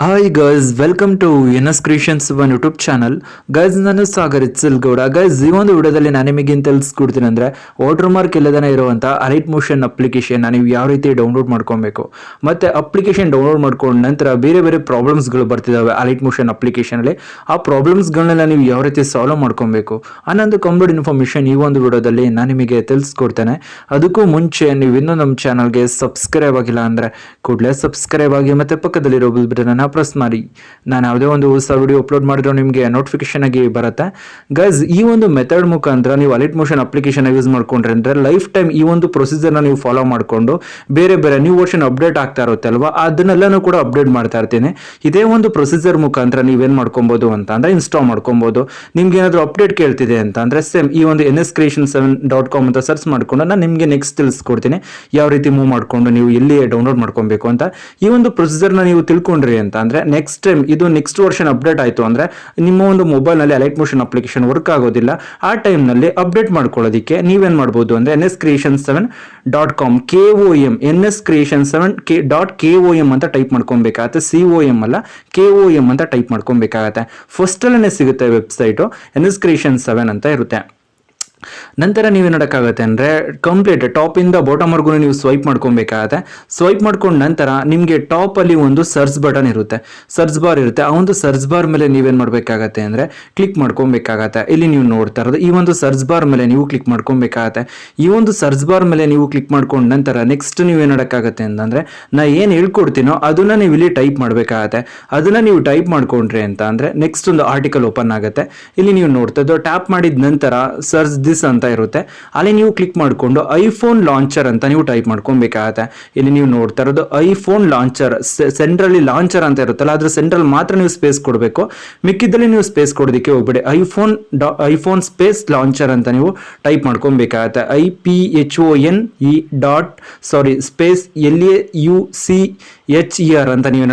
Hi guys, welcome to NS Creations one YouTube channel. Guys, ನಾನು Sagar ಇತ್ಸಲ್ಗೌಡ. Guys, ಈ ಒಂದು ವಿಡಿಯೋದಲ್ಲಿ ನಾನು ನಿಮಗೆ ತಿಳಿಸ್ಕೊಡ್ತೀನಿ ಅಂದರೆ ವಾಟರ್ ಮಾರ್ಕ್ ಇಲ್ಲದೇ ಇರುವಂಥ ಅಲೈಟ್ ಮೋಷನ್ ಅಪ್ಲಿಕೇಶನ್ ನೀವು ಯಾವ ರೀತಿ ಡೌನ್ಲೋಡ್ ಮಾಡ್ಕೊಬೇಕು, ಮತ್ತು ಅಪ್ಲಿಕೇಶನ್ ಡೌನ್ಲೋಡ್ ಮಾಡ್ಕೊಂಡ ನಂತರ ಬೇರೆ ಬೇರೆ ಪ್ರಾಬ್ಲಮ್ಸ್ಗಳು ಬರ್ತಿದ್ದಾವೆ ಅಲೈಟ್ ಮೋಷನ್ ಅಪ್ಲಿಕೇಶನಲ್ಲಿ. ಆ ಪ್ರಾಬ್ಲಮ್ಸ್ಗಳನ್ನೆಲ್ಲ ನೀವು ಯಾವ ರೀತಿ ಸಾಲ್ವ್ ಮಾಡ್ಕೊಬೇಕು ಅನ್ನೋದು ಕಂಪ್ಲೀಟ್ ಇನ್ಫಾರ್ಮೇಷನ್ ಈ ಒಂದು ವಿಡಿಯೋದಲ್ಲಿ ನಾನು ನಿಮಗೆ ತಿಳಿಸ್ಕೊಡ್ತೇನೆ. ಅದಕ್ಕೂ ಮುಂಚೆ ನೀವು ಇನ್ನೂ ನಮ್ಮ ಚಾನಲ್ಗೆ ಸಬ್ಸ್ಕ್ರೈಬ್ ಆಗಿಲ್ಲ ಅಂದರೆ ಕೂಡಲೇ ಸಬ್ಸ್ಕ್ರೈಬ್ ಆಗಿ, ಮತ್ತು ಪಕ್ಕದಲ್ಲಿರೋ ಬೆಲ್ ಬಟನ್ ಪ್ರೆಸ್ ಮಾಡಿ. ನಾನು ಯಾವುದೇ ಒಂದು ಹೊಸ ವಿಡಿಯೋ ಅಪ್ಲೋಡ್ ಮಾಡಿದ್ರೆ ನಿಮಗೆ ನೋಟಿಫಿಕೇಶನ್ ಆಗಿ ಬರುತ್ತೆ. ಗೈಸ್, ಈ ಒಂದು ಮೆಥಡ್ ಮುಖಾಂತರ ನೀವು ಅಲೈಟ್ ಮೋಷನ್ ಅಪ್ಲಿಕೇಶನ್ ಯೂಸ್ ಮಾಡ್ಕೊಂಡ್ರೆ ಅಂದರೆ ಲೈಫ್ ಟೈಮ್ ಈ ಒಂದು ಪ್ರೊಸೀಜರ್ನ ನೀವು ಫಾಲೋ ಮಾಡಿಕೊಂಡು ಬೇರೆ ಬೇರೆ ನ್ಯೂ ವರ್ಷನ್ ಅಪ್ಡೇಟ್ ಆಗ್ತಾ ಇರುತ್ತೆ ಅಲ್ವಾ, ಅದನ್ನೆಲ್ಲನೂ ಕೂಡ ಅಪ್ಡೇಟ್ ಮಾಡ್ತಾ ಇರ್ತೀನಿ. ಇದೇ ಒಂದು ಪ್ರೊಸೀಜರ್ ಮುಖಾಂತರ ನೀವೇನು ಮಾಡ್ಕೊಬೋದು ಅಂತ ಅಂದರೆ ಇನ್ಸ್ಟಾಲ್ ಮಾಡ್ಕೊಬೋದು. ನಿಮ್ಗೆ ಏನಾದರೂ ಅಪ್ಡೇಟ್ ಕೇಳ್ತಿದೆ ಅಂತ ಅಂದರೆ ಸೇಮ್ ಈ ಒಂದು nscreation7.com ಅಂತ ಸರ್ಚ್ ಮಾಡ್ಕೊಂಡು ನಾನು ನಿಮಗೆ ನೆಕ್ಸ್ಟ್ ತಿಳಿಸ್ಕೊಡ್ತೀನಿ ಯಾವ ರೀತಿ ಮೂವ್ ಮಾಡಿಕೊಂಡು ನೀವು ಎಲ್ಲಿ ಡೌನ್ಲೋಡ್ ಮಾಡ್ಕೊಬೇಕು ಅಂತ. ಈ ಒಂದು ಪ್ರೊಸೀಜರ್ನ ನೀವು ತಿಳ್ಕೊಂಡ್ರಿ ಅಂತ ಅಂದರೆ ನೆಕ್ಸ್ಟ್ ಟೈಮ್ ಇದು ನೆಕ್ಸ್ಟ್ ವರ್ಷನ್ ಅಪ್ಡೇಟ್ ಆಯಿತು ಅಂದರೆ ನಿಮ್ಮ ಒಂದು ಮೊಬೈಲ್ನಲ್ಲಿ ಅಲೈಟ್ ಮೋಷನ್ ಅಪ್ಲಿಕೇಶನ್ ವರ್ಕ್ ಆಗೋದಿಲ್ಲ. ಆ ಟೈಮ್ನಲ್ಲಿ ಅಪ್ಡೇಟ್ ಮಾಡ್ಕೊಳ್ಳೋದಕ್ಕೆ ನೀವೇನು ಮಾಡ್ಬೋದು ಅಂದರೆ nscreation7.com KOM nscreation7.com ಅಂತ ಟೈಪ್ ಮಾಡ್ಕೊಬೇಕಾಗತ್ತೆ. COM ಅಲ್ಲ, KOM ಅಂತ ಟೈಪ್ ಮಾಡ್ಕೊಬೇಕಾಗತ್ತೆ. ಫಸ್ಟಲ್ಲೇ ಸಿಗುತ್ತೆ ವೆಬ್ಸೈಟು nscreation7 ಅಂತ ಇರುತ್ತೆ. ನಂತರ ನೀವೇನು ಮಾಡೋಕ್ಕಾಗತ್ತೆ ಅಂದರೆ ಕಂಪ್ಲೀಟ್ ಟಾಪಿಂದ ಬಾಟಮ್ವರೆಗೂ ನೀವು ಸ್ವೈಪ್ ಮಾಡ್ಕೊಬೇಕಾಗತ್ತೆ. ಸ್ವೈಪ್ ಮಾಡ್ಕೊಂಡ ನಂತರ ನಿಮಗೆ ಟಾಪಲ್ಲಿ ಒಂದು ಸರ್ಚ್ ಬಟನ್ ಇರುತ್ತೆ, ಸರ್ಚ್ ಬಾರ್ ಇರುತ್ತೆ. ಆ ಒಂದು ಸರ್ಚ್ ಬಾರ್ ಮೇಲೆ ನೀವೇನು ಮಾಡಬೇಕಾಗತ್ತೆ ಅಂದರೆ ಕ್ಲಿಕ್ ಮಾಡ್ಕೊಬೇಕಾಗತ್ತೆ. ಇಲ್ಲಿ ನೀವು ನೋಡ್ತಾ ಇರೋದು ಈ ಒಂದು ಸರ್ಚ್ ಬಾರ್ ಮೇಲೆ ನೀವು ಕ್ಲಿಕ್ ಮಾಡ್ಕೊಬೇಕಾಗತ್ತೆ. ಈ ಒಂದು ಸರ್ಚ್ ಬಾರ್ ಮೇಲೆ ನೀವು ಕ್ಲಿಕ್ ಮಾಡ್ಕೊಂಡ ನಂತರ ನೆಕ್ಸ್ಟ್ ನೀವೇನು ಮಾಡೋಕ್ಕಾಗತ್ತೆ ಅಂತಂದರೆ ನಾ ಏನು ಹೇಳ್ಕೊಡ್ತೀನೋ ಅದನ್ನು ನೀವು ಇಲ್ಲಿ ಟೈಪ್ ಮಾಡಬೇಕಾಗತ್ತೆ. ಅದನ್ನು ನೀವು ಟೈಪ್ ಮಾಡ್ಕೊಂಡ್ರಿ ಅಂತ ಅಂದರೆ ನೆಕ್ಸ್ಟ್ ಒಂದು ಆರ್ಟಿಕಲ್ ಓಪನ್ ಆಗುತ್ತೆ. ಇಲ್ಲಿ ನೀವು ನೋಡ್ತಾ ಇದ್ದು ಟ್ಯಾಪ್ ಮಾಡಿದ ನಂತರ ಸರ್ಚ್ ದಿಸ್ ಅಂತ ಇರುತ್ತೆ. ಅಲ್ಲಿ ನೀವು ಕ್ಲಿಕ್ ಮಾಡಿಕೊಂಡು ಐಫೋನ್ ಲಾಂಚರ್ ಅಂತ ನೀವು ಟೈಪ್ ಮಾಡ್ಕೊಬೇಕಾಗತ್ತೆ. ಇಲ್ಲಿ ನೀವು ನೋಡ್ತಾ ಇರೋದು ಐಫೋನ್ ಲಾಂಚರ್, ಸೆಂಟ್ರಲ್ಲಿ ಲಾಂಚರ್ ಅಂತ ಇರುತ್ತಲ್ಲ ಅದ್ರ ಸೆಂಟ್ರಲ್ ಮಾತ್ರ ನೀವು ಸ್ಪೇಸ್ ಕೊಡಬೇಕು, ಮಿಕ್ಕಿದ್ದಲ್ಲಿ ನೀವು ಸ್ಪೇಸ್ ಕೊಡೋದಕ್ಕೆ ಹೋಗ್ಬೇಡಿ. ಐಫೋನ್ ಸ್ಪೇಸ್ ಲಾಂಚರ್ ಅಂತ ನೀವು ಟೈಪ್ ಮಾಡ್ಕೊಬೇಕಾಗತ್ತೆ. ಸ್ಪೇಸ್ LANUCHER ಅಂತ ನೀವು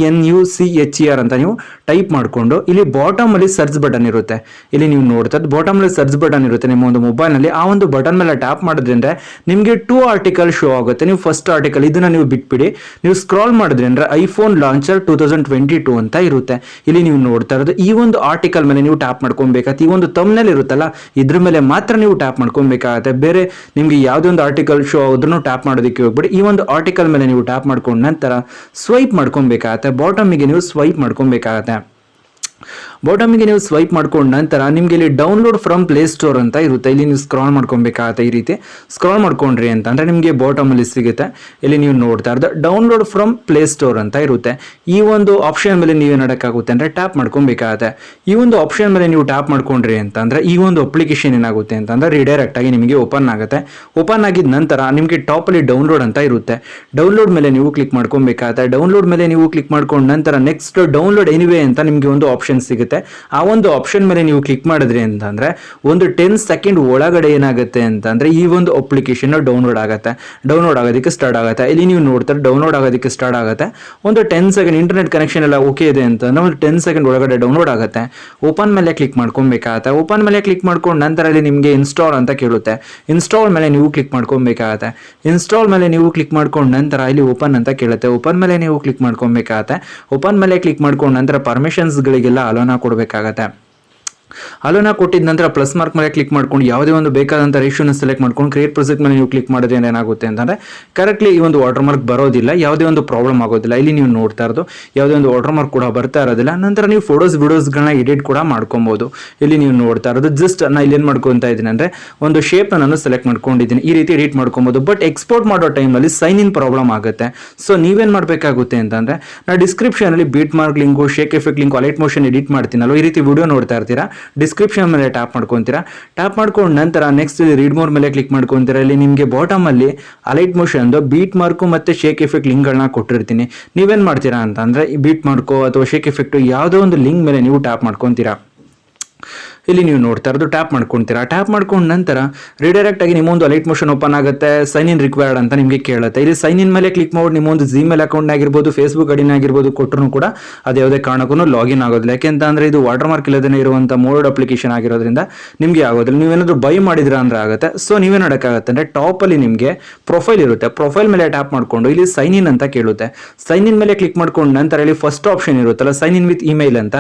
LANUCHER ಅಂತ ನೀವು ಟೈಪ್ ಮಾಡಿಕೊಂಡು ಇಲ್ಲಿ ಬಾಟಮ್ ಅಲ್ಲಿ ಸರ್ಚ್ ಬಟನ್ ಇರುತ್ತೆ. ಇಲ್ಲಿ ನೀವು ನೋಡ್ತಾ ಬಾಟಮ್ ಅಲ್ಲಿ ಸರ್ಚ್ ಬಟನ್ ಇರುತ್ತೆ ನಿಮ್ಮ ಒಂದು ಮೊಬೈಲ್ನಲ್ಲಿ. ಆ ಒಂದು ಬಟನ್ ಮೇಲೆ ಟ್ಯಾಪ್ ಮಾಡಿದ್ರಿಂದ ನಿಮಗೆ 2 ಆರ್ಟಿಕಲ್ ಶೋ ಆಗುತ್ತೆ. ನೀವು ಫಸ್ಟ್ ಆರ್ಟಿಕಲ್ ಇದನ್ನ ನೀವು ಬಿಟ್ಬಿಡಿ, ನೀವು ಸ್ಕ್ರಾಲ್ ಮಾಡಿದ್ರಿ ಅಂದ್ರೆ ಐಫೋನ್ ಲಾಂಚರ್ 2022 ಅಂತ ಇರುತ್ತೆ. ಇಲ್ಲಿ ನೀವು ನೋಡ್ತಾ ಇರೋದು ಈ ಒಂದು ಆರ್ಟಿಕಲ್ ಮೇಲೆ ನೀವು ಟ್ಯಾಪ್ ಮಾಡ್ಕೊಬೇಕಾಗತ್ತೆ. ಈ ಒಂದು ಥಂಬ್ನೇಲ್ ಇರುತ್ತಲ್ಲ ಇದ್ರ ಮೇಲೆ ಮಾತ್ರ ನೀವು ಟ್ಯಾಪ್ ಮಾಡ್ಕೊಬೇಕಾಗತ್ತೆ. ಬೇರೆ ನಿಮ್ಗೆ ಯಾವುದೇ ಒಂದು ಆರ್ಟಿಕಲ್ ಶೋ ಆದ್ರೂ ಟ್ಯಾಪ್ ಮಾಡೋದಕ್ಕೆ ಹೋಗ್ಬಿಡಿ. ಈ ಒಂದು ಆರ್ಟಿಕಲ್ ಮೇಲೆ ನೀವು ಟ್ಯಾಪ್ ಮಾಡ್ಕೊಂಡ ನಂತರ ಸ್ವೈಪ್ ಮಾಡ್ಕೊಬೇಕಾಗತ್ತೆ. ಬಾಟಮಿಗೆ ನೀವು ಸ್ವೈಪ್ ಮಾಡ್ಕೊಬೇಕಾಗತ್ತೆ. ಬಾಟಮಿಗೆ ನೀವು ಸ್ವೈಪ್ ಮಾಡ್ಕೊಂಡ ನಂತರ ನಿಮಗೆ ಇಲ್ಲಿ ಡೌನ್ಲೋಡ್ ಫ್ರಮ್ ಪ್ಲೇ ಸ್ಟೋರ್ ಅಂತ ಇರುತ್ತೆ. ಇಲ್ಲಿ ನೀವು ಸ್ಕ್ರಾಲ್ ಮಾಡ್ಕೊಬೇಕಾಗತ್ತೆ. ಈ ರೀತಿ ಸ್ಕ್ರಾಲ್ ಮಾಡ್ಕೊಂಡ್ರಿ ಅಂತ ಅಂದರೆ ನಿಮಗೆ ಬಾಟಮಲ್ಲಿ ಸಿಗುತ್ತೆ. ಇಲ್ಲಿ ನೀವು ನೋಡ್ತಾ ಇರೋದು ಡೌನ್ಲೋಡ್ ಫ್ರಮ್ ಪ್ಲೇ ಸ್ಟೋರ್ ಅಂತ ಇರುತ್ತೆ. ಈ ಒಂದು ಆಪ್ಷನ್ ಮೇಲೆ ನೀವು ಮಾಡೋಕ್ಕಾಗುತ್ತೆ ಅಂದರೆ ಟ್ಯಾಪ್ ಮಾಡ್ಕೊಬೇಕಾಗತ್ತೆ. ಈ ಒಂದು ಆಪ್ಷನ್ ಮೇಲೆ ನೀವು ಟ್ಯಾಪ್ ಮಾಡ್ಕೊಂಡ್ರಿ ಅಂತ ಅಂದರೆ ಈ ಒಂದು ಅಪ್ಲಿಕೇಶನ್ ಏನಾಗುತ್ತೆ ಅಂತಂದರೆ ರಿಡೈರೆಕ್ಟ್ ಆಗಿ ನಿಮಗೆ ಓಪನ್ ಆಗುತ್ತೆ. ಓಪನ್ ಆಗಿದ ನಂತರ ನಿಮಗೆ ಟಾಪಲ್ಲಿ ಡೌನ್ಲೋಡ್ ಅಂತ ಇರುತ್ತೆ. ಡೌನ್ಲೋಡ್ ಮೇಲೆ ನೀವು ಕ್ಲಿಕ್ ಮಾಡ್ಕೊಬೇಕಾಗತ್ತೆ. ಡೌನ್ಲೋಡ್ ಮೇಲೆ ನೀವು ಕ್ಲಿಕ್ ಮಾಡ್ಕೊಂಡ ನಂತರ ನೆಕ್ಸ್ಟ್ ಡೌನ್ಲೋಡ್ ಎನಿವೇ ಅಂತ ನಿಮಗೆ ಒಂದು ಆಪ್ಷನ್ ಸಿಗುತ್ತೆ. ಆ ಒಂದು ಆಪ್ಷನ್ ಮೇಲೆ ನೀವು ಕ್ಲಿಕ್ ಮಾಡಿದ್ರಿ ಅಂತಂದ್ರೆ ಒಂದು 10 ಸೆಕೆಂಡ್ ಒಳಗಡೆ ಏನಾಗುತ್ತೆ ಅಂತಂದ್ರೆ ಈ ಒಂದು ಅಪ್ಲಿಕೇಶನ್ ಡೌನ್ಲೋಡ್ ಆಗೋದಕ್ಕೆ ಸ್ಟಾರ್ಟ್ ಆಗುತ್ತೆ. ಇಲ್ಲಿ ನೀವು ನೋಡ್ತಾರೆ ಡೌನ್ಲೋಡ್ ಆಗೋದಕ್ಕೆ ಸ್ಟಾರ್ಟ್ ಆಗುತ್ತೆ. ಒಂದು 10 ಸೆಕೆಂಡ್ ಇಂಟರ್ನೆಟ್ ಕನೆಕ್ಷನ್ ಎಲ್ಲ ಓಕೆ ಇದೆ ಅಂತಂದ್ರೆ ಒಂದು 10 ಸೆಕೆಂಡ್ ಒಳಗಡೆ ಡೌನ್ಲೋಡ್ ಆಗುತ್ತೆ. ಓಪನ್ ಮೇಲೆ ಕ್ಲಿಕ್ ಮಾಡ್ಕೊಬೇಕಾಗತ್ತೆ. ಓಪನ್ ಮೇಲೆ ಕ್ಲಿಕ್ ಮಾಡ್ಕೊಂಡು ನಂತರ ಇಲ್ಲಿ ನಿಮಗೆ ಇನ್ಸ್ಟಾಲ್ ಅಂತ ಕೇಳುತ್ತೆ. ಇನ್ಸ್ಟಾಲ್ ಮೇಲೆ ನೀವು ಕ್ಲಿಕ್ ಮಾಡ್ಕೊಬೇಕಾಗತ್ತೆ. ಇನ್ಸ್ಟಾಲ್ ಮೇಲೆ ನೀವು ಕ್ಲಿಕ್ ಮಾಡ್ಕೊಂಡು ನಂತರ ಇಲ್ಲಿ ಓಪನ್ ಅಂತ ಕೇಳುತ್ತೆ. ಓಪನ್ ಮೇಲೆ ನೀವು ಕ್ಲಿಕ್ ಮಾಡ್ಕೊಬೇಕಾಗತ್ತೆ. ಓಪನ್ ಮೇಲೆ ಕ್ಲಿಕ್ ಮಾಡ್ಕೊಂಡು ನಂತರ ಪರ್ಮಿಷನ್ಸ್ಗಳಿಗೆಲ್ಲ ಅಲೋನ ಕೊಡಬೇಕಾಗತ್ತೆ. ಅಲೋನ ಕೊಟ್ಟಿದ ನಂತರ ಪ್ಲಸ್ ಮಾರ್ಕ್ ಮೇಲೆ ಕ್ಲಿಕ್ ಮಾಡ್ಕೊಂಡು ಯಾವುದೇ ಒಂದು ಬೇಕಾದಂಥ ರೇಷಿಯೋನ ಸೆಲೆಕ್ಟ್ ಮಾಡ್ಕೊಂಡು ಕ್ರಿಯೇಟ್ ಪ್ರಾಜೆಕ್ಟ್ ಮೇಲೆ ನೀವು ಕ್ಲಿಕ್ ಮಾಡಿದ್ರೆ ಏನಾಗುತ್ತೆ ಅಂತಂದರೆ ಕರೆಕ್ಟ್ಲಿ ಈ ಒಂದು ವಾಟರ್ ಮಾರ್ಕ್ ಬರೋದಿಲ್ಲ, ಯಾವುದೇ ಒಂದು ಪ್ರಾಬ್ಲಮ್ ಆಗೋದಿಲ್ಲ. ಇಲ್ಲಿ ನೀವು ನೋಡ್ತಾ ಇರೋದು ಯಾವುದೇ ಒಂದು ವಾಟರ್ ಮಾರ್ಕ್ ಕೂಡ ಬರ್ತಾ ಇರೋದಿಲ್ಲ. ನಂತರ ನೀವು ವಿಡಿಯೋಸ್ಗಳನ್ನ ಎಡಿಟ್ ಕೂಡ ಮಾಡ್ಕೊಬೋದು. ಇಲ್ಲಿ ನೀವು ನೋಡ್ತಾ ಇರೋದು ಜಸ್ಟ್ ನಾನು ಇಲ್ಲಿ ಏನು ಮಾಡ್ಕೊತಾ ಇದ್ದೀನಿ ಅಂದರೆ ಒಂದು ಶೇಪ್ನ ನಾನು ಸೆಲೆಕ್ಟ್ ಮಾಡ್ಕೊಂಡಿದ್ದೀನಿ. ಈ ರೀತಿ ಎಡಿಟ್ ಮಾಡ್ಕೊಬೋದು. ಬಟ್ ಎಕ್ಸ್ಪೋರ್ಟ್ ಮಾಡೋ ಟೈಮಲ್ಲಿ ಸೈನ್ ಇನ್ ಪ್ರಾಬ್ಲಮ್ ಆಗುತ್ತೆ. ಸೊ ನೀವೇನು ಮಾಡಬೇಕಾಗುತ್ತೆ ಅಂತಂದರೆ ನಾನು ಡಿಸ್ಕ್ರಿಪ್ಷನಲ್ಲಿ beat mark link, shake effect link, Alight Motion edit ಮಾಡ್ತೀನಲ್ಲ, ಈ ರೀತಿ ವಿಡಿಯೋ ನೋಡ್ತಾ ಇರ್ತೀರಾ. ಡಿಸ್ಕ್ರಿಪ್ಷನ್ ಮೇಲೆ ಟ್ಯಾಪ್ ಮಾಡ್ಕೊತೀರಾ. ಟ್ಯಾಪ್ ಮಾಡ್ಕೊಂಡ ನಂತರ ನೆಕ್ಸ್ಟ್ ರೀಡ್ ಮೋರ್ ಮೇಲೆ ಕ್ಲಿಕ್ ಮಾಡ್ಕೊತೀರಾ. ಇಲ್ಲಿ ನಿಮಗೆ ಬಾಟಮ್ ಅಲ್ಲಿ ಅಲೈಟ್ ಮೋಷನ್ ಬೀಟ್ ಮಾರ್ಕು ಮತ್ತೆ ಶೇಕ್ ಎಫೆಕ್ಟ್ ಲಿಂಕ್ಗಳನ್ನ ಕೊಟ್ಟಿರ್ತೀನಿ. ನೀವೇನ್ ಮಾಡ್ತೀರಾ ಅಂತ ಅಂದ್ರೆ ಈ ಬೀಟ್ ಮಾರ್ಕೋ ಅಥವಾ ಶೇಕ್ ಎಫೆಕ್ಟ್ ಯಾವುದೋ ಒಂದು ಲಿಂಕ್ ಮೇಲೆ ನೀವು ಟ್ಯಾಪ್ ಮಾಡ್ಕೊತೀರಾ. ಇಲ್ಲಿ ನೀವು ನೋಡ್ತಾ ಇರೋದು ಟ್ಯಾಪ್ ಮಾಡ್ಕೊತೀರಾ. ಟ್ಯಾಪ್ ಮಾಡ್ಕೊಂಡ ನಂತರ ರಿಡೈರೆಕ್ಟ್ ಆಗಿ ನಿಮ್ಮೊಂದು ಅಲೈಟ್ ಮೋಷನ್ ಓಪನ್ ಆಗುತ್ತೆ. ಸೈನ್ ಇನ್ ರಿಕ್ವೈರ್ಡ್ ಅಂತ ನಿಮಗೆ ಕೇಳುತ್ತೆ. ಇಲ್ಲಿ ಸೈನ್ ಇನ್ ಮೇಲೆ ಕ್ಲಿಕ್ ಮಾಡಿ ನಿಮ್ಮೊಂದು ಜಿಮೇಲ್ ಅಕೌಂಟ್ ಆಗಿರ್ಬೋದು, ಫೇಸ್ಬುಕ್ ಐಡಿನ ಆಗಿರ್ಬೋದು ಕೊಟ್ಟರು ಕೂಡ ಅದು ಯಾವುದೇ ಕಾರಣಕ್ಕೂ ಲಾಗಿನ್ ಆಗೋದಿಲ್ಲ. ಯಾಕೆಂತಂದ್ರೆ ಇದು ವಾಟರ್ ಮಾರ್ಕ್ ಇಲ್ಲದೇ ಇರುವಂಥ ಮೋಡ್ ಅಪ್ಲಿಕೇಶನ್ ಆಗಿರೋದ್ರಿಂದ ನಿಮಗೆ ಆಗೋದಿಲ್ಲ. ನೀವೇನಾದ್ರೂ ಬೈ ಮಾಡಿದ್ರ ಅಂದ್ರೆ ಆಗುತ್ತೆ. ಸೊ ನೀವೇನು ಮಾಡೋಕ್ಕಾಗತ್ತೆ ಅಂದ್ರೆ ಟಾಪ್ ಅಲ್ಲಿ ನಿಮಗೆ ಪ್ರೊಫೈಲ್ ಇರುತ್ತೆ. ಪ್ರೊಫೈಲ್ ಮೇಲೆ ಟ್ಯಾಪ್ ಮಾಡ್ಕೊಂಡು ಇಲ್ಲಿ ಸೈನ್ ಇನ್ ಅಂತ ಕೇಳುತ್ತೆ. ಸೈನ್ ಇನ್ ಮೇಲೆ ಕ್ಲಿಕ್ ಮಾಡ್ಕೊಂಡು ನಂತರ ಇಲ್ಲಿ ಫಸ್ಟ್ ಆಪ್ಷನ್ ಇರುತ್ತಲ್ಲ ಸೈನ್ ಇನ್ ವಿತ್ ಇಮೇಲ್ ಅಂತ,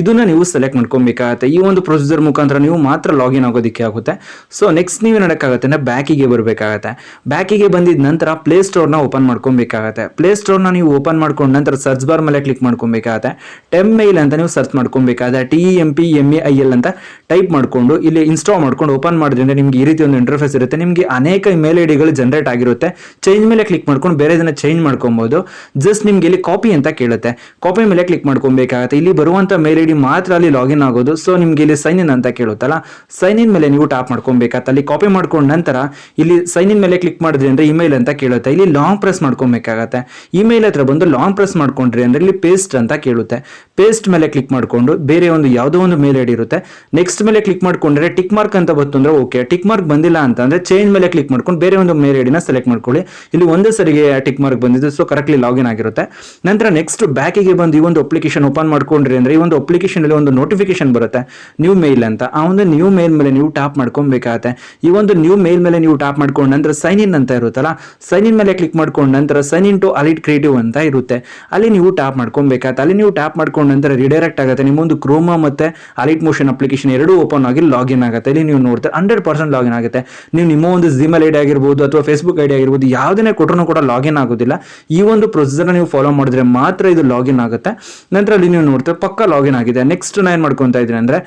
ಇದನ್ನ ನೀವು ಸೆಲೆಕ್ಟ್ ಮಾಡ್ಕೊಬೇಕಾಗತ್ತೆ. ಈ ಒಂದು ಪ್ರೊಸೀಜರ್ ಮುಖಾಂತರ ನೀವು ಮಾತ್ರ ಲಾಗಿನ್ ಆಗೋದಕ್ಕೆ ಆಗುತ್ತೆ. ಸೊ ನೆಕ್ಸ್ಟ್ ನೀವು ಮಾಡೋಕ್ಕಾಗತ್ತೆ ಅಂದ್ರೆ ಬ್ಯಾಕಿಗೆ ಬರಬೇಕಾಗತ್ತೆ. ಬ್ಯಾಕಿಗೆ ಬಂದಿದ ನಂತರ ಪ್ಲೇ ಸ್ಟೋರ್ನ ಓಪನ್ ಮಾಡ್ಕೊಬೇಕಾಗತ್ತೆ. ಪ್ಲೇ ಸ್ಟೋರ್ನ ನೀವು ಓಪನ್ ಮಾಡ್ಕೊಂಡು ನಂತರ ಸರ್ಚ್ ಬಾರ್ ಮೇಲೆ ಕ್ಲಿಕ್ ಮಾಡ್ಕೊಬೇಕಾಗತ್ತೆ. ಟೆಂಪೈಲ್ ಅಂತ ನೀವು ಸರ್ಚ್ ಮಾಡ್ಕೊಬೇಕಾಗತ್ತೆ. TEMPMAIL ಅಂತ ಟೈಪ್ ಮಾಡ್ಕೊಂಡು ಇಲ್ಲಿ ಇನ್ಸ್ಟಾಲ್ ಮಾಡ್ಕೊಂಡು ಓಪನ್ ಮಾಡಿದ್ರಿಂದ ನಿಮ್ಗೆ ಈ ರೀತಿ ಒಂದು ಇಂಟರ್ಫೇಸ್ ಇರುತ್ತೆ. ನಿಮಗೆ ಅನೇಕ ಇಮೇಲ್ ಐಡಿಗಳು ಜನರೇಟ್ ಆಗಿರುತ್ತೆ. ಚೇಂಜ್ ಮೇಲೆ ಕ್ಲಿಕ್ ಮಾಡ್ಕೊಂಡು ಬೇರೆ ಇದನ್ನ ಚೇಂಜ್ ಮಾಡ್ಕೊಬಹುದು. ಜಸ್ಟ್ ನಿಮ್ಗೆ ಇಲ್ಲಿ ಕಾಪಿ ಅಂತ ಕೇಳುತ್ತೆ. ಕಾಪಿ ಮೇಲೆ ಕ್ಲಿಕ್ ಮಾಡ್ಕೊಬೇಕಾಗತ್ತೆ. ಇಲ್ಲಿ ಬರುವಂತ ಮೇಲ್ ಐಡಿ ಮಾತ್ರ ಅಲ್ಲಿ ಲಾಗಿನ್ ಆಗೋದು. ಸೊ ನಿಮ್ಗೆ ಇಲ್ಲಿ ಸೈನ್ ಇನ್ ಅಂತ ಕೇಳುತ್ತಲ್ಲ, ಸೈನ್ ಇನ್ ಮೇಲೆ ನೀವು ಟ್ಯಾಪ್ ಮಾಡ್ಕೊಬೇಕಾಗತ್ತೆ. ಅಲ್ಲಿ ಕಾಪಿ ಮಾಡ್ಕೊಂಡ ನಂತರ ಇಲ್ಲಿ ಸೈನ್ ಇನ್ ಮೇಲೆ ಕ್ಲಿಕ್ ಮಾಡಿದ್ರಿ ಅಂದ್ರೆ ಇಮೇಲ್ ಅಂತ ಕೇಳುತ್ತೆ. ಇಲ್ಲಿ ಲಾಂಗ್ ಪ್ರೆಸ್ ಮಾಡ್ಕೊಬೇಕಾಗತ್ತೆ. ಇಮೇಲ್ ಹತ್ರ ಬಂದು ಲಾಂಗ್ ಪ್ರೆಸ್ ಮಾಡ್ಕೊಂಡ್ರಿ ಅಂದ್ರೆ ಇಲ್ಲಿ ಪೇಸ್ಟ್ ಅಂತ ಕೇಳುತ್ತೆ. ಪೇಸ್ಟ್ ಮೇಲೆ ಕ್ಲಿಕ್ ಮಾಡ್ಕೊಂಡು ಬೇರೆ ಒಂದು ಯಾವುದೋ ಒಂದು ಮೇಲ್ ಐಡಿ ಇರುತ್ತೆ. ನೆಕ್ಸ್ಟ್ ಮೇಲೆ ಕ್ಲಿಕ್ ಮಾಡ್ಕೊಂಡ್ರೆ ಟಿಕ್ ಮಾರ್ಕ್ ಅಂತ ಬಂತು ಅಂದ್ರೆ ಓಕೆ. ಟಿಕ್ ಮಾರ್ಕ್ ಬಂದಿಲ್ಲ ಅಂತಂದ್ರೆ ಚೇಂಜ್ ಮೇಲೆ ಕ್ಲಿಕ್ ಮಾಡ್ಕೊಂಡು ಬೇರೆ ಒಂದು ಮೇಲ್ ಐಡಿನ ಸೆಲೆಕ್ಟ್ ಮಾಡ್ಕೊಳ್ಳಿ. ಇಲ್ಲಿ ಒಂದೇ ಸರಿಗೆ ಟಿಕ್ ಮಾರ್ಕ್ ಬಂದಿದೆ. ಸೊ ಕರೆಕ್ಟ್ಲಿ ಲಾಗಿನ್ ಆಗಿರುತ್ತೆ. ನಂತರ ನೆಕ್ಸ್ಟ್ ಬ್ಯಾಕಿಗೆ ಬಂದು ಈ ಒಂದು ಅಪ್ಲಿಕೇಶನ್ ಓಪನ್ ಮಾಡ್ಕೊಂಡ್ರಿ ಅಂದ್ರೆ ಈ ಒಂದು ಅಪ್ಲಿಕೇಶನ್ ಅಲ್ಲಿ ಒಂದು ನೋಟಿಫಿಕೇಶನ್ ಬರುತ್ತೆ ನ್ಯೂ ಮೇಲ್ ಅಂತ. ಆ ಒಂದು ನ್ಯೂ ಮೇಲ್ ಮೇಲೆ ನೀವು ಟ್ಯಾಪ್ ಮಾಡ್ಕೊಬೇಕಾಗತ್ತೆ. ಈ ಒಂದು ನ್ಯೂ ಮೇಲ್ ಮೇಲೆ ನೀವು ಟ್ಯಾಪ್ ಮಾಡ್ಕೊಂಡ ನಂತರ ಸೈನ್ ಇನ್ ಅಂತ ಇರುತ್ತಲ್ಲ, ಸೈನ್ ಇನ್ ಮೇಲೆ ಕ್ಲಿಕ್ ಮಾಡ್ಕೊಂಡ ನಂತರ sign in to Alight Creative ಅಂತ ಇರುತ್ತೆ. ಅಲ್ಲಿ ನೀವು ಟ್ಯಾಪ್ ಮಾಡ್ಕೊಬೇಕಾಗತ್ತೆ. ಅಲ್ಲಿ ನೀವು ಟ್ಯಾಪ್ ಮಾಡ್ಕೊಂಡ ನಂತರ ರಿಡೈರೆಕ್ಟ್ ಆಗುತ್ತೆ. ನಿಮ್ಮೊಂದು ಕ್ರೋಮಾ ಮತ್ತೆ ಅಲೈಟ್ ಮೋಷನ್ ಅಪ್ಲಿಕೇಶನ್ ಎರಡೂ ಓಪನ್ ಆಗಿ ಲಾಗಿನ್ ಆಗುತ್ತೆ. ಇಲ್ಲಿ ನೀವು ನೋಡ್ತಾರೆ 100% ಲಾಗಿನ್ ಆಗುತ್ತೆ. ನೀವು ನಿಮ್ಮ ಒಂದು ಜಿಮೇಲ್ ಐಡಿ ಆಗಿರ್ಬೋದು ಅಥವಾ ಫೇಸ್ಬುಕ್ ಐಡಿ ಆಗಿರ್ಬೋದು ಯಾವುದನ್ನೇ ಕೊಟ್ಟರು ಕೂಡ ಲಾಗಿನ್ ಆಗೋದಿಲ್ಲ. ಈ ಒಂದು ಪ್ರೊಸೀಜರ್ ನೀವು ಫಾಲೋ ಮಾಡಿದ್ರೆ ಮಾತ್ರ ಇದು ಲಾಗಿನ್ ಆಗುತ್ತೆ. ನಂತರ ಅಲ್ಲಿ ನೀವು ನೋಡ್ತಾರೆ ಪಕ್ಕ ಲಾಗಿನ್ ಆಗಿದೆ. ನೆಕ್ಸ್ಟ್ ನಾನು ಏನು ಮಾಡ್ಕೊತಾ ಇದ್ದೀನಿ ಅಂದ್ರೆ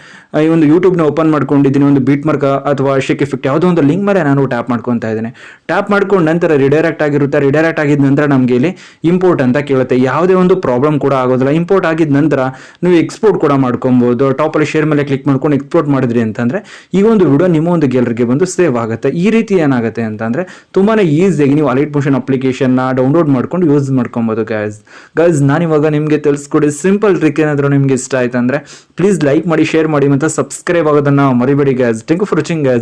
ಈ ಒಂದು ಯೂಟ್ಯೂಬ್ನ ಓಪನ್ ಮಾಡ್ಕೊಂಡಿದ್ದೀನಿ. ಒಂದು ಬೀಟ್ ಮಾರ್ಕ್ ಅಥವಾ ಶೇಕ್ ಎಫೆಕ್ಟ್ ಯಾವುದೋ ಒಂದು ಲಿಂಕ್ ಮೇಲೆ ನಾನು ಟ್ಯಾಪ್ ಮಾಡ್ಕೊತಾ ಇದ್ದೀನಿ. ಟ್ಯಾಪ್ ಮಾಡ್ಕೊಂಡು ನಂತರ ರಿಡೈರೆಕ್ಟ್ ಆಗಿರುತ್ತೆ. ರಿಡೈರೆಕ್ಟ್ ಆಗಿದ ನಂತರ ನಮಗೆ ಇಲ್ಲಿ ಇಂಪೋರ್ಟ್ ಅಂತ ಕೇಳುತ್ತೆ. ಯಾವುದೇ ಒಂದು ಪ್ರಾಬ್ಲಮ್ ಕೂಡ ಆಗೋದಿಲ್ಲ. ಇಂಪೋರ್ಟ್ ಆಗಿದ ನಂತರ ನೀವು ಎಕ್ಸ್ಪೋರ್ಟ್ ಕೂಡ ಮಾಡ್ಕೊಬಹುದು. ಟಾಪ್ ಅಲ್ಲಿ ಶೇರ್ ಮೇಲೆ ಕ್ಲಿಕ್ ಮಾಡ್ಕೊಂಡು ಎಕ್ಸ್ಪೋರ್ಟ್ ಮಾಡಿದ್ರಿ ಅಂತಂದ್ರೆ ಈ ಒಂದು ವಿಡಿಯೋ ನಿಮ್ಮ ಒಂದು ಗ್ಯಾಲರಿಗೆ ಬಂದು ಸೇವ್ ಆಗುತ್ತೆ. ಈ ರೀತಿ ಏನಾಗುತ್ತೆ ಅಂತಂದ್ರೆ ತುಂಬಾನೇ ಈಸಿಯಾಗಿ ನೀವು ಅಲೈಟ್ ಮೋಷನ್ ಅಪ್ಲಿಕೇಶನ್ ನ ಡೌನ್ಲೋಡ್ ಮಾಡ್ಕೊಂಡು ಯೂಸ್ ಮಾಡ್ಕೊಬಹುದು. ಗೈಸ್ ನಾನು ಇವಾಗ ನಿಮಗೆ ತಿಳಿಸ್ಕೊಡಿ ಸಿಂಪಲ್ ಟ್ರಿಕ್. ಏನಾದರೂ ನಿಮ್ಗೆ ಇಷ್ಟ ಆಯ್ತು ಅಂದ್ರೆ ಪ್ಲೀಸ್ ಲೈಕ್ ಮಾಡಿ, ಶೇರ್ ಮಾಡಿ ಮತ್ತೆ ಸಬ್ಸ್ಕ್ರೈಬ್ ಆಗೋದನ್ನ ಮರಿಬೇಡಿ guys. Thank you for watching guys.